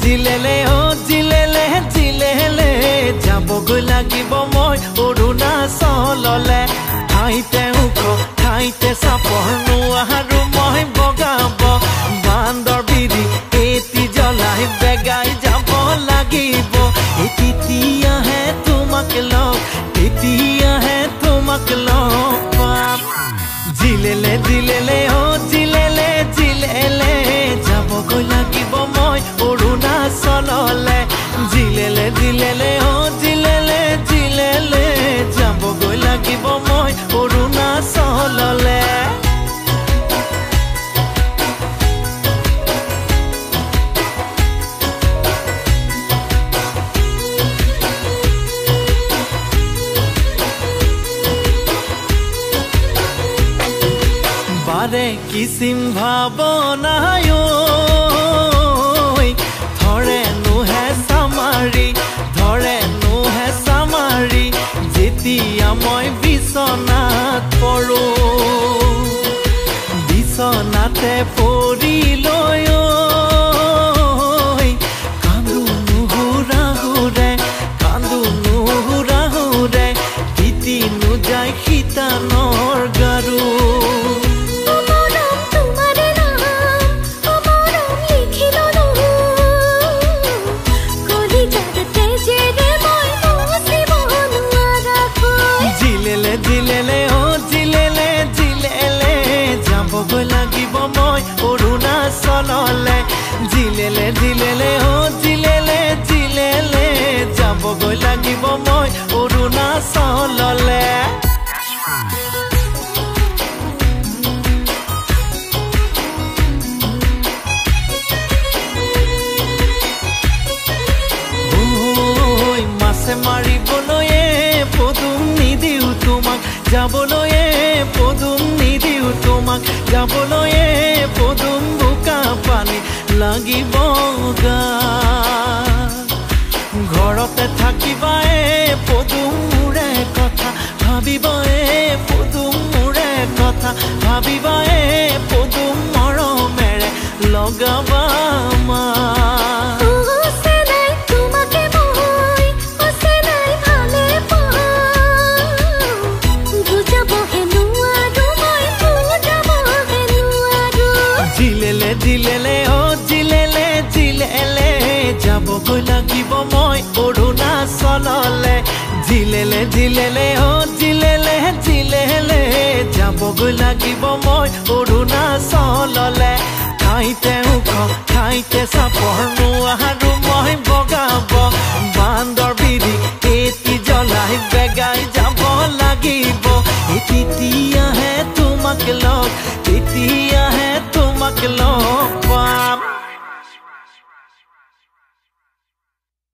জিলেলে ও জিলেলে জিলেলে যাবগৈ লাগিব মই অৰুণাচললে ঠাইতে ওখ ঠাইতে চাপৰ নোৱাৰো মই বগাব বান্দৰ বিৰি এটি জ্বলাই বেগাই যাব লাগিব তেতিয়াহে তোমাক লগ তেতিয়াহে তোমাক লগ পাম জিলেলে জিলেলে ও জিলেলে জিলেলে যাবগৈ লাগিব মই অৰুণাচললে জিলেলে জিলেলে ও জিলেলে জিলেলে যাবগৈ লাগিব মই অৰুণাচললে বাৰে কিসিম ভাবনায় ধৰে নুহে সামাৰি যেতিয়া মই বিছনাত পৰো বিছনাতে পৰি লৈ কান্দো নুহুৰা হুৰে তিতি নুযায় শীতানৰ গাৰু জিলেলে ও জিলেলে জিলেলে যাবগৈ লাগিব মই অৰুণাচললে জিলেলে জিলেলে ও জিলেলে জিলেলে যাবগৈ লাগিব মই অৰুণাচললে মাছে মাৰিবলৈ পদুম নিদিও তোমাক যাবলৈ পদুম নিদিও তোমাক যাবলৈ পদুম বোকা পানী লাগিব গা ঘৰতে থাকিবাই পদুম মোৰে কথা ভাবিবাই পদুম মোৰে কথা ভাবিবাই পদুম মৰমেৰে লগাবা মা জিলেলে ও জিলেলে জিলেলে যাবগৈ লাগিব মই অৰুণাচললে জিলেলে জিলেলে ও জিলেলে জিলেলে যাবগৈ লাগিব মই অৰুণাচললে ঠাইতে ওখ ঠাইতে চাপৰ নোৱাৰো মই বগাব বান্দৰ বিৰি এটি জ্বলাই বেগাই যাব লাগিব তেতিয়াহে তোমাক লগ তেতিয়াহে তোমাক লগ পাম